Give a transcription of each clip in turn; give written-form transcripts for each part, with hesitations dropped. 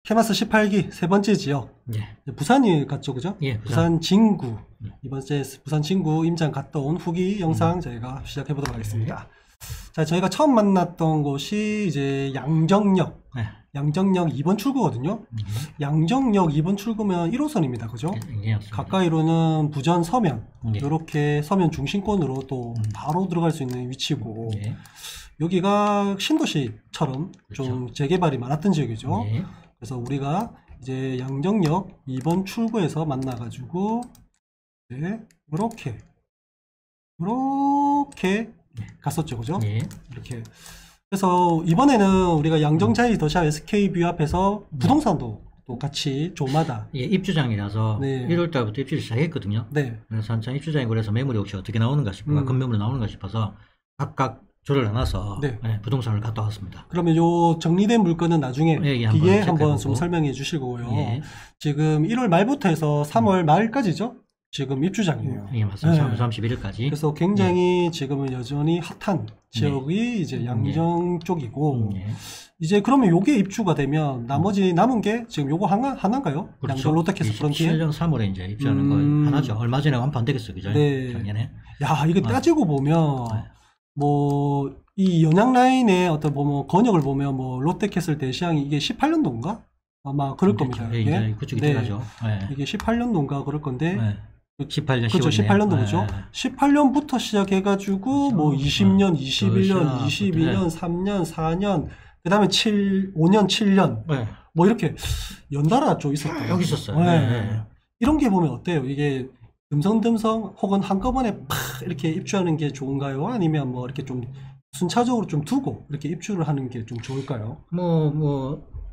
케마스 18기 세 번째 지역. 예. 부산이 갔죠, 그죠? 예, 부산 진구. 이번째 부산 진구 임장 갔다 온 후기 영상 저희가 시작해 보도록 하겠습니다. 자, 저희가 처음 만났던 곳이 이제 양정역. 예. 양정역 2번 출구거든요. 양정역 2번 출구면 1호선입니다. 그죠? 예, 가까이로는 부전 서면. 예. 이렇게 서면 중심권으로 또 바로 들어갈 수 있는 위치고. 예. 여기가 신도시처럼 그렇죠. 좀 재개발이 많았던 지역이죠. 예. 그래서 우리가 이제 양정역 2번 출구에서 만나가지고 이렇게 갔었죠, 그죠? 예. 이렇게. 그래서 이번에는 우리가 양정자이 더샵 SK뷰 앞에서 부동산도 또 같이 조마다. 예, 입주장이라서 네. 1월 달부터 입주를 시작했거든요. 네. 그래서 한참 입주장이고 그래서 매물이 혹시 어떻게 나오는가 싶어서 건매물이 나오는가 싶어서 각각 조를 나눠서 네. 예, 부동산을 갖다 왔습니다. 그러면 요 정리된 물건은 나중에 예, 뒤에 한번 한번 좀 설명해 주시고요. 예. 지금 1월 말부터 해서 3월 말까지죠? 지금 입주장이에요. 예, 맞습니다. 네. 31일까지. 그래서 굉장히 지금은 여전히 핫한 지역이 이제 양정 쪽이고, 예. 이제 그러면 요게 입주가 되면 나머지 남은 게 지금 요거 하나인가요? 그렇죠. 양정 롯데캐슬 프론티에? 27년 3월에 이제 입주하는 거 하나죠. 얼마 전에 완판되겠어요. 그죠? 네. 작년에. 야, 이거 따지고 보면, 뭐, 이 연양 라인의 어떤 뭐 권역을 보면 뭐 롯데캐슬 대시양이 이게 18년도인가? 아마 그럴 겁니다. 예, 이제 그쪽이 들어가죠. 예. 이게 18년도인가 그럴 건데, 예. 18년 그렇죠. 10월이네요. 18년도 그죠? 예. 18년부터 시작해가지고 그렇죠. 뭐 20년, 21년, 그렇죠. 22년, 3년, 4년, 그 다음에 5년, 7년 예. 뭐 이렇게 연달아 좀 있었대요. 여기 있었어요. 네. 네. 이런 게 보면 어때요? 이게 듬성듬성 혹은 한꺼번에 팍 이렇게 입주하는 게 좋은가요? 아니면 뭐 이렇게 좀 순차적으로 좀 두고 이렇게 입주를 하는 게 좀 좋을까요?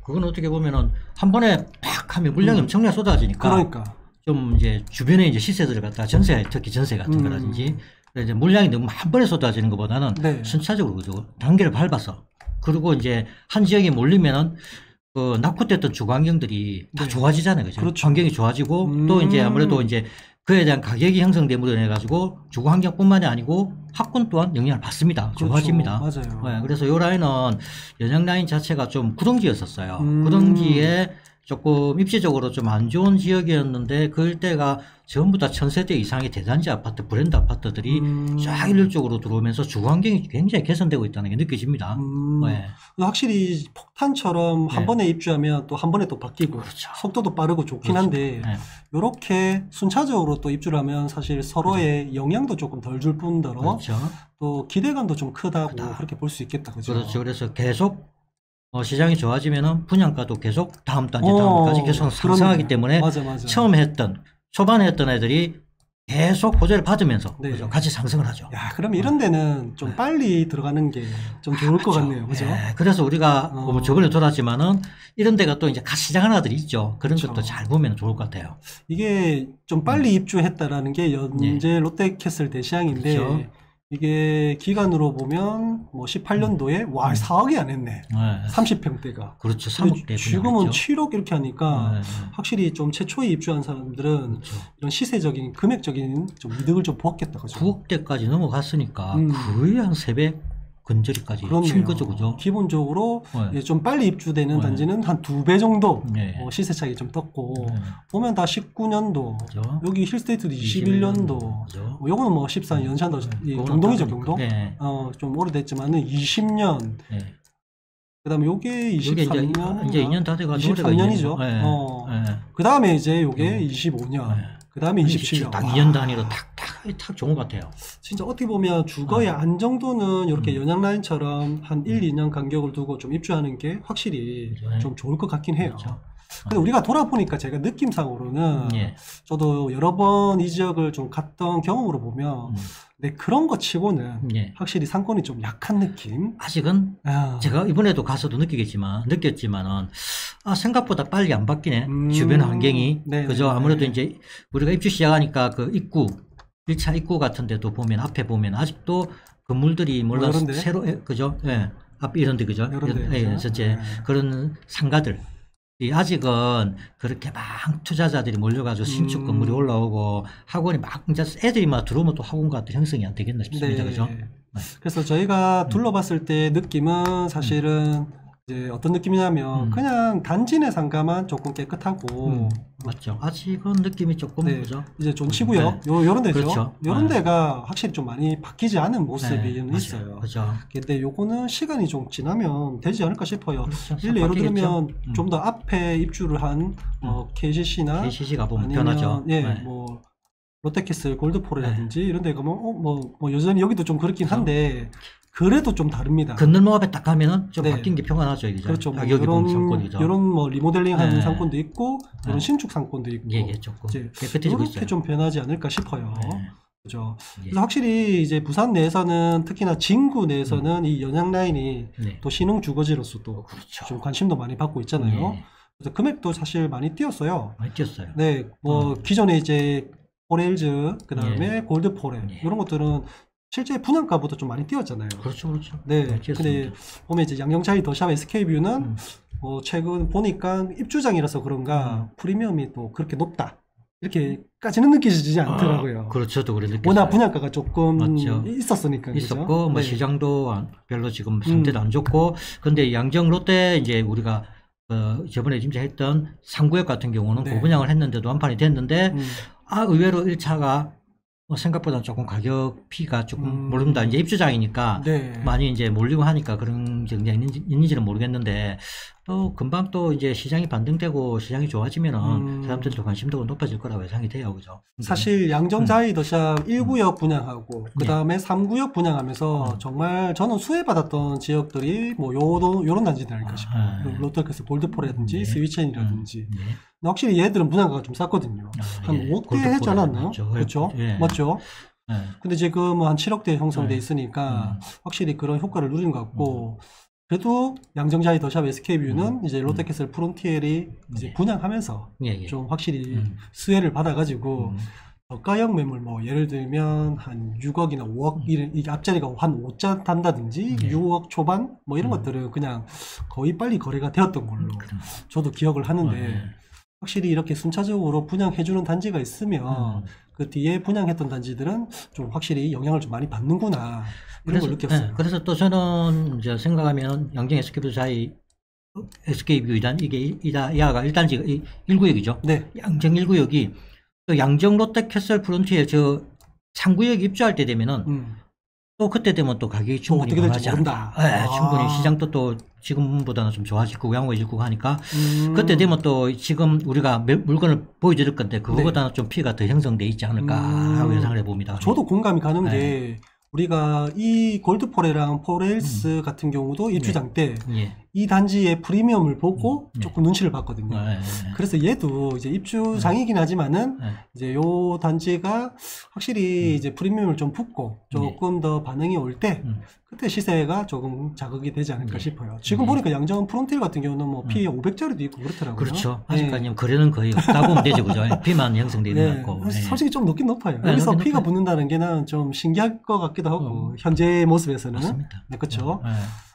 그건 어떻게 보면은 한 번에 팍 하면 물량이 엄청나게 쏟아지니까. 그러니까. 좀 이제 주변에 이제 시세들을 갖다가 전세, 특히 전세 같은 거라든지 이제 물량이 너무 한 번에 쏟아지는 것보다는 네. 순차적으로 그죠. 단계를 밟아서. 그리고 이제 한 지역에 몰리면은 그 낙후됐던 주거 환경들이 다 네. 좋아지잖아요. 그죠. 그렇죠. 환경이 좋아지고 또 이제 아무래도 이제 그에 대한 가격이 형성됨으로 인해 가지고 주거 환경뿐만이 아니고 학군 또한 영향을 받습니다. 그렇죠. 좋아집니다. 맞아요. 네, 그래서 이 라인은 연양 라인 자체가 좀 구릉지였었어요. 구릉지에 조금 입지적으로 좀 안 좋은 지역이었는데 그 일대가 전부 다 1000세대 이상의 대단지 아파트, 브랜드 아파트들이 쫙 일률적으로 들어오면서 주거 환경이 굉장히 개선되고 있다는 게 느껴집니다. 네. 확실히 폭탄처럼 한 네. 번에 입주하면 또 한 번에 또 바뀌고 그렇죠. 속도도 빠르고 좋긴 그렇죠. 한데 네. 이렇게 순차적으로 또 입주를 하면 사실 서로의 영향도 조금 덜 줄 뿐더러 그렇죠. 또 기대감도 좀 크다고 그렇게 볼 수 있겠다. 그죠? 그렇죠. 그래서 계속 시장이 좋아지면은 분양가도 계속 다음 단계 다음까지 계속 상승하기 때문에 맞아. 처음에 했던 초반에 했던 애들이 계속 호재를 받으면서 네. 그죠? 같이 상승을 하죠. 야, 그럼 이런 데는 좀 빨리 들어가는 게 좀 좋을 것 같네요. 그죠? 예, 그래서 우리가 뭐 저번에 돌았지만은 이런 데가 또 이제 갓 시작하는 아들이 있죠. 그런 그렇죠. 것도 잘 보면 좋을 것 같아요. 이게 좀 빨리 입주했다라는 게 현재 롯데캐슬 대시양인데 그렇죠. 이게 기간으로 보면 뭐 18년도에 와 4억이 안 했네. 네. 30평대가. 그렇죠. 3억대 지금은 7억 이렇게 하니까 네. 확실히 좀 최초에 입주한 사람들은 그렇죠. 이런 시세적인 금액적인 좀 이득을 좀 보았겠다. 그죠? 9억대까지 넘어갔으니까 거의 한 3배 근저리까지 친 거죠. 그죠? 기본적으로 네. 좀 빨리 입주되는 네. 단지는 한 2배 정도 네. 시세 차익이 좀 떴고 네. 보면 다 19년도 그죠? 여기 힐스테이트도 21년도 그죠? 뭐 요거는 뭐 14년 연산도 경동이죠. 경동. 네. 좀 오래됐지만은 20년 네. 그다음에 요게 23년 이제 2년 다 돼가지고 23년이죠. 네. 네. 그다음에 이제 요게 25년. 네. 그다음에 27년. 딱 2년 단위로 탁 좋은 것 같아요. 진짜 어떻게 보면 주거의 안정도는 이렇게 연양 라인처럼 한 1, 2년 간격을 두고 좀 입주하는 게 확실히 네. 좀 좋을 것 같긴 해요. 그렇죠. 근데 우리가 돌아보니까 제가 느낌상으로는 예. 저도 여러 번 이 지역을 좀 갔던 경험으로 보면 근데 그런 거 치고는 예. 확실히 상권이 좀 약한 느낌? 아직은 아. 제가 이번에도 가서도 느꼈지만은 생각보다 빨리 안 바뀌네. 주변 환경이. 네, 그죠? 네, 아무래도 네. 이제 우리가 입주 시작하니까 그 입구 1차 입구 같은 데도 보면 앞에 보면 아직도 건물들이 몰라 이런 데? 새로 그죠? 예. 앞 이런 데 그죠? 이런 데, 예, 그죠? 전체 네. 그런 상가들 아직은 그렇게 막 투자자들이 몰려가지고 신축 건물이 올라오고 학원이 막 이제 애들이 막 들어오면 또 학원가도 형성이 안 되겠나 싶습니다. 네. 그죠? 그래서 저희가 둘러봤을 때 느낌은 사실은 이제 어떤 느낌이냐면 그냥 단지 내 상가만 조금 깨끗하고 맞죠. 아직은 느낌이 조금 네, 그죠. 이제 존치구역 요런 데죠. 그렇죠. 요런 네. 데가 확실히 좀 많이 바뀌지 않은 모습이 맞아요. 있어요. 그죠. 근데 요거는 시간이 좀 지나면 되지 않을까 싶어요. 그렇죠. 예를 바뀌겠죠. 들면 좀 더 앞에 입주를 한 KCC나 KCC가 보면 아니면 편하죠. 예, 네. 뭐 롯데캐슬 골드포레라든지 이런 데 가면 뭐 여전히 여기도 좀 그렇긴 한데 그래도 좀 다릅니다. 건널목 앞에 딱 가면은 좀 네. 바뀐 게 평안하죠. 이제. 그렇죠. 뭐 여기 보면 상권이죠. 이런 뭐 리모델링하는 네. 상권도 있고 이런 네. 신축 상권도 있고 예, 조금 이제 깨끗해지고 이렇게 있어요. 좀 변하지 않을까 싶어요. 네. 그죠. 예. 그래서 확실히 이제 부산 내에서는 특히나 진구 내에서는 이 연양 라인이 네. 또 신흥 주거지로서 또 그렇죠. 좀 관심도 많이 받고 있잖아요. 예. 그래서 금액도 사실 많이 뛰었어요. 많이 뛰었어요. 네, 뭐 기존에 이제 포레일즈 그다음에 예. 골드포레 예. 이런 것들은 실제 분양가보다 좀 많이 뛰었잖아요. 그렇죠, 그렇죠. 네, 많이 근데 뛰었습니다. 보면 이제 양정차이 더샵 SK뷰는 최근 보니까 입주장이라서 그런가 프리미엄이 또 그렇게 높다 이렇게까지는 느껴지지 않더라고요. 그렇죠, 또 그래 느꼈어요. 워낙 분양가가 조금 맞죠. 있었으니까 그죠? 있었고 뭐 네. 시장도 별로 지금 상태도 안 좋고 근데 양정 롯데 이제 우리가 저번에 임차했던 상구역 같은 경우는 네. 고분양을 했는데도 완판이 됐는데 의외로 1차가 생각보다 조금 가격 피가 조금 모릅니다. 이제 입주장이니까 네. 많이 이제 몰리고 하니까 그런 경기가 있는지는 모르겠는데 또 금방 또 이제 시장이 반등되고 시장이 좋아지면은 사람들도 관심도가 높아질 거라고 예상이 돼요, 그죠? 사실 양정자이 더샵 1구역 분양하고 그 다음에 3구역 분양하면서 정말 저는 수혜받았던 지역들이 뭐 요런 단지들 아닐까 싶어요. 롯데캐슬 골드포라든지 스위첸이라든지. 확실히 얘들은 분양가가 좀 쌌거든요. 한 5억대 했지 않았나요? 그렇죠? 예. 맞죠? 예. 근데 지금 한 7억대 형성돼 있으니까 확실히 그런 효과를 누린 것 같고 그래도 양정자이 더샵 SK뷰는 이제 롯데캐슬 프론티엘이 이제 분양하면서 좀 확실히 수혜를 받아가지고 저가형 매물 뭐 예를 들면 한 6억이나 5억 이게 앞자리가 한 5자 단다든지 6억 초반 뭐 이런 것들은 그냥 거의 빨리 거래가 되었던 걸로 저도 기억을 하는데 확실히 이렇게 순차적으로 분양해주는 단지가 있으면 그 뒤에 분양했던 단지들은 좀 확실히 영향을 좀 많이 받는구나 이런 걸 느꼈어요. 그래서 또 저는 이제 생각하면 양정 SK뷰 사이 SK뷰 이게 이하가 1단지 1구역이죠. 네. 양정 1구역이 또 양정 롯데캐슬 프론티에 저 상구역 입주할 때 되면은 또 그때 되면 또 가격이 충분히 어떻게 될지 변하지 모른다. 않다. 네, 충분히 시장도 또 지금보다는 좀 좋아질 거고 양호해질 거고 하니까 그때 되면 또 지금 우리가 물건을 보여드릴 건데 그거보다는 좀 피해가 더 형성돼 있지 않을까 하고 예상을 해봅니다. 저도 공감이 가는 게 우리가 이 골드포레랑 포레일스 같은 경우도 입주장 때 이 단지의 프리미엄을 보고 조금 눈치를 봤거든요. 그래서 얘도 이제 입주장이긴 하지만은 이제 요 단지가 확실히 이제 프리미엄을 좀 붙고 조금 더 반응이 올 때 그때 시세가 조금 자극이 되지 않을까 싶어요. 지금 보니까 양정 프론티엘 같은 경우는 뭐 피 500짜리도 있고 그렇더라고요. 그렇죠. 아직까지는 거래는 거의 없다 보면 되죠, 그죠? 피만 형성되어 있는 것 같고. 솔직히 좀 높긴 높아요. 여기서 피가 붙는다는 게 난 좀 신기할 것 같기도 하고 현재 모습에서는. 맞습니다. 네, 그렇죠.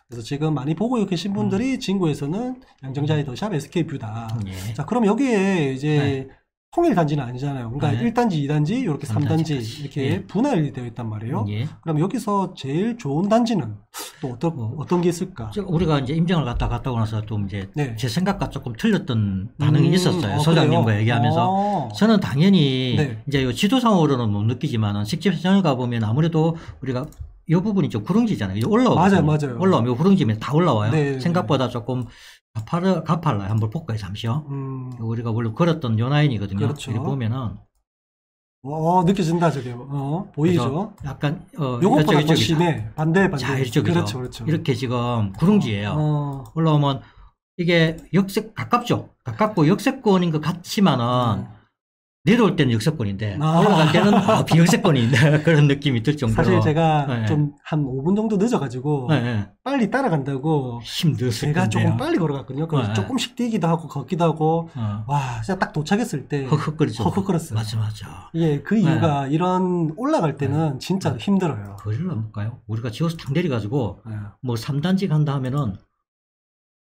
그래서 지금 많이 보고 계신 분들이 진구에서는 양정자이 더샵 SK뷰다. 자, 그럼 여기에 이제 통일 단지는 아니잖아요. 그러니까 1단지, 2단지, 이렇게 3단지 이렇게 분할이 되어 있단 말이에요. 그럼 여기서 제일 좋은 단지는 또 어떤 게 있을까? 우리가 이제 임장을 갔다 오고 나서 좀 이제 제 생각과 조금 틀렸던 반응이 있었어요. 소장님과 얘기하면서. 저는 당연히 이제 지도상으로는 못 느끼지만은 직접 현장을 가보면 아무래도 우리가 이 부분이 좀 구릉지잖아요. 올라오거든요. 맞아요. 올라오면 구릉지면 다 올라와요. 네, 생각보다 조금 가팔라요. 한번 볼까요, 잠시요. 우리가 원래 걸었던 요 라인이거든요. 그렇죠. 여기 보면은. 느껴진다, 저게. 보이죠? 약간, 요것보다 더 심해. 반대. 자, 이쪽이죠. 그렇죠. 이렇게 지금 구릉지예요. 올라오면 이게 가깝죠? 가깝고 역세권인 것 같지만은, 내려올 때는 역세권인데 올라갈 때는 비역세권인데 그런 느낌이 들 정도로 사실 제가 좀 한 5분 정도 늦어가지고 빨리 따라간다고 힘들었어요. 제가 조금 빨리 걸어갔거든요. 그래서 조금씩 뛰기도 하고 걷기도 하고 와 진짜 딱 도착했을 때 헉헉거렸어요. 맞아. 예, 그 이유가 이런 올라갈 때는 진짜 힘들어요. 거리를 넘을까요? 우리가 지어서 탕 내려가지고 뭐 3단지 간다 하면은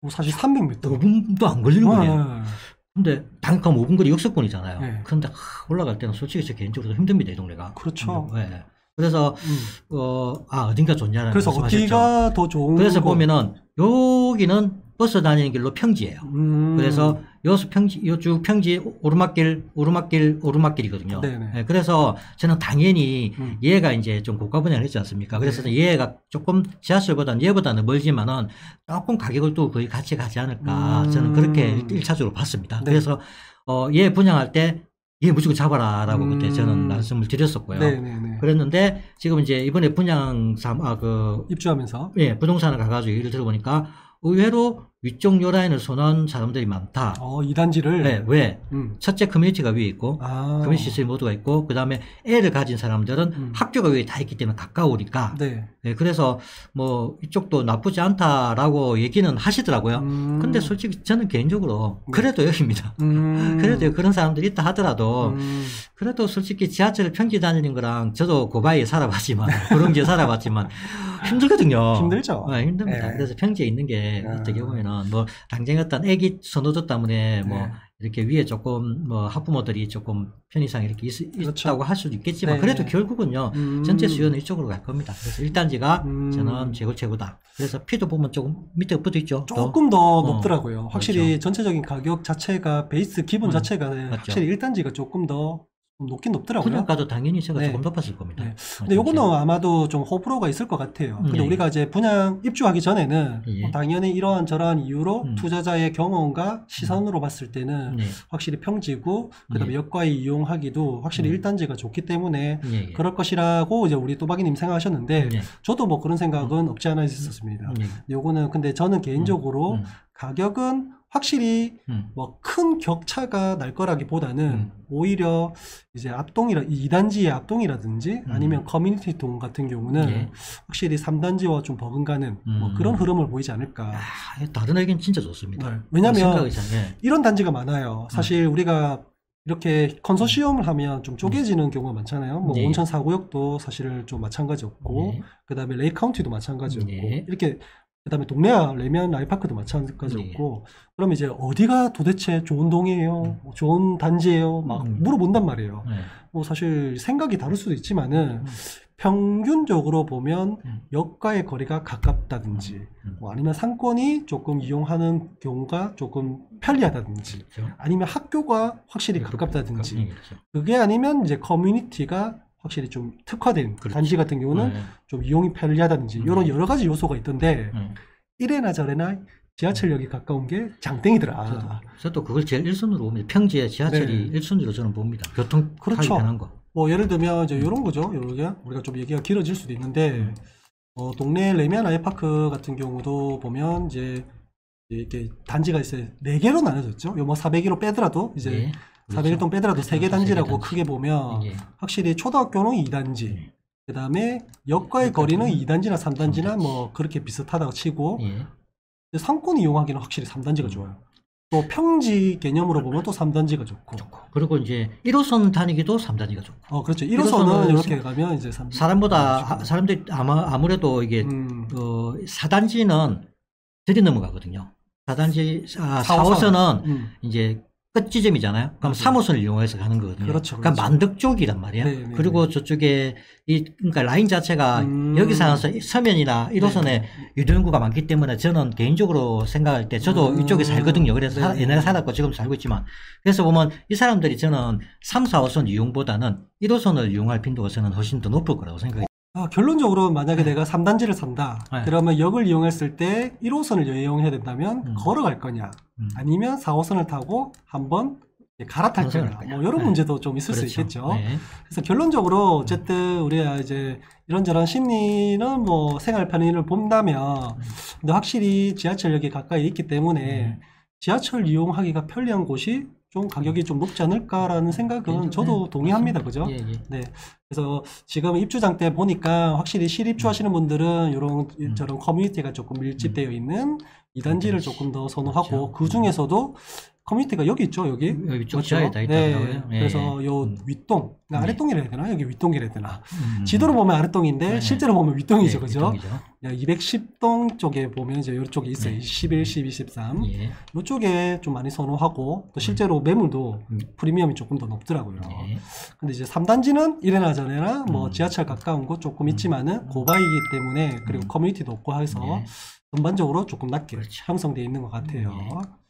사실 300m 5분도 안 걸리는 거예요. 근데 당연히 5분 거리 역세권이잖아요. 그런데 올라갈 때는 솔직히 저 개인적으로 힘듭니다, 이 동네가. 그렇죠. 그래서 어딘가 좋냐는 그래서 어디가 더 좋은 그래서 보면은 여기는 버스 다니는 길로 평지예요. 그래서 여수 평지, 요쭉 평지 오르막길이거든요. 네, 그래서 저는 당연히 얘가 이제 좀 고가 분양을 했지 않습니까? 그래서 얘가 조금 지하철보다는 얘보다는 멀지만은 조금 가격을 또 거의 같이 가지 않을까. 저는 그렇게 1차적으로 봤습니다. 네. 그래서 얘 분양할 때 얘 무조건 잡아라라고 그때 저는 말씀을 드렸었고요. 그랬는데 지금 이제 이번에 입주하면서 예, 부동산을 가가지고 얘기를 들어보니까 의외로 위쪽 요 라인을 선호하는 사람들이 많다. 2단지를? 네, 왜? 첫째 커뮤니티가 위에 있고, 커뮤니티 시스템 모두가 있고, 그 다음에 애를 가진 사람들은 학교가 위에 다 있기 때문에 가까우니까. 네. 네, 그래서 뭐 이쪽도 나쁘지 않다라고 얘기는 하시더라고요. 근데 솔직히 저는 개인적으로 그래도 여기입니다. 그래도 그런 사람들이 있다 하더라도, 그래도 솔직히 지하철 평지 다니는 거랑 저도 고바이에 살아봤지만, 구릉지에 살아봤지만, 힘들거든요. 힘들죠. 네, 힘듭니다. 네. 그래서 평지에 있는 게 어떻게 보면은 뭐 당장 어떤 애기 선호도 때문에 뭐 이렇게 위에 조금 뭐 학부모들이 조금 편의상 이렇게 그렇죠. 있다고 할 수도 있겠지만 그래도 결국은요 전체 수요는 이쪽으로 갈 겁니다. 그래서 1단지가 저는 최고다. 그래서 피도 보면 조금 밑에 붙어 있죠. 조금 더 높더라고요. 확실히 그렇죠. 전체적인 가격 자체가 베이스 기본 자체가 확실히 1단지가 조금 더 높긴 높더라고요. 분양가도 당연히 제가 조금 높았을 겁니다. 근데 요거는 아마도 좀 호불호가 있을 것 같아요. 근데 우리가 이제 분양 입주하기 전에는 당연히 이러한 저러한 이유로 투자자의 경험과 시선으로 봤을 때는 확실히 평지고 그다음에 역과이 이용하기도 확실히 1단지가 좋기 때문에 그럴 것이라고 이제 우리 또박이님 생각하셨는데 저도 뭐 그런 생각은 없지 않아 있었습니다. 요거는 근데 저는 개인적으로 가격은 확실히 뭐 큰 격차가 날 거라기보다는 오히려 이제 앞동이라 2단지의 앞동이라든지 아니면 커뮤니티 동 같은 경우는 확실히 3단지와 좀 버금가는 뭐 그런 흐름을 보이지 않을까. 다른 의견 진짜 좋습니다. 왜냐면 이런 단지가 많아요. 사실 우리가 이렇게 컨소시엄을 하면 좀 쪼개지는 경우가 많잖아요. 뭐 온천 4구역도 사실 좀 마찬가지였고 그 다음에 레이카운티도 마찬가지였고 이렇게 그 다음에 동네와 레미안 라이파크도 마찬가지였고 그럼 이제 어디가 도대체 좋은 동이에요? 좋은 단지예요? 막 물어본단 말이에요. 뭐 사실 생각이 다를 수도 있지만은 평균적으로 보면 역과의 거리가 가깝다든지 뭐 아니면 상권이 조금 이용하는 경우가 조금 편리하다든지 아니면 학교가 확실히 가깝다든지 그게 아니면 이제 커뮤니티가 확실히 좀 특화된 단지 같은 경우는 좀 이용이 편리하다든지 이런 여러 가지 요소가 있던데 이래나 저래나 지하철역이 가까운 게 장땡이더라. 저도 그걸 제일 1순위로 봅니다. 평지에 지하철이 1순위로 저는 봅니다. 교통 타기 편한 거. 뭐 예를 들면 이제 이런 거죠. 우리가 좀 얘기가 길어질 수도 있는데 동네 레미안 아이파크 같은 경우도 보면 이제 이렇게 단지가 있어요. 4개로 나눠졌죠. 요 뭐 401호 빼더라도 이제 401동 빼더라도 3개 단지라고 크게 보면 확실히 초등학교는 2단지 그 다음에 역과의 거리는 2단지나 3단지나 뭐 그렇게 비슷하다고 치고 상권 이용하기는 확실히 3단지가 좋아요. 또 평지 개념으로 보면 또 3단지가 좋고 그리고 이제 1호선 다니기도 3단지가 좋고 그렇죠. 1호선은 이렇게 가면 이제 3단지 사람들이 아무래도 이게 4단지는 들이 넘어가거든요. 4호선은 이제 끝 지점이잖아요. 그럼 3호선을 이용해서 가는 거거든요. 그렇죠. 그러니까 만덕 쪽이란 말이에요. 그리고 저쪽에 그러니까 라인 자체가 여기서 나서 서면이나 1호선에 유동인구가 많기 때문에 저는 개인적으로 생각할 때 저도 이쪽에 살거든요. 그래서 옛날에 살았고 지금 살고 있지만 그래서 보면 이 사람들이 저는 3, 4호선 이용보다는 1호선을 이용할 빈도가 저는 훨씬 더 높을 거라고 생각해요. 결론적으로 만약에 내가 3단지를 산다. 그러면 역을 이용했을 때 1호선을 이용해야 된다면 걸어갈 거냐 아니면 4호선을 타고 한번 갈아탈 거냐 뭐 이런 문제도 좀 있을 수 있겠죠. 그래서 결론적으로 어쨌든 우리가 이제 이런저런 심리는 뭐 생활 편의를 본다면 근데 확실히 지하철역이 가까이 있기 때문에 지하철 이용하기가 편리한 곳이 좀 가격이 좀 높지 않을까라는 생각은 저도 동의합니다. 그죠? 네. 그래서 지금 입주장 때 보니까 확실히 실입주하시는 분들은 이런 저런 커뮤니티가 조금 밀집되어 있는 2단지를 조금 더 선호하고 그 중에서도 커뮤니티가 여기 있죠, 여기. 쪽 지하에 다 있더라고요. 그래서 요 윗동, 아랫동이라 해야 되나? 여기 윗동이라 해야 되나? 지도로 보면 아랫동인데 실제로 보면 윗동이죠, 그죠? 210동 쪽에 보면 이제 이쪽에 있어요. 11, 12, 13. 이쪽에 좀 많이 선호하고 또 실제로 매물도 프리미엄이 조금 더 높더라고요. 근데 이제 3단지는 이래나 저래나 뭐 지하철 가까운 곳 조금 있지만은 고바이기 때문에 그리고 커뮤니티도 없고 해서 전반적으로 조금 낮게 그렇죠. 형성되어 있는 것 같아요. 예.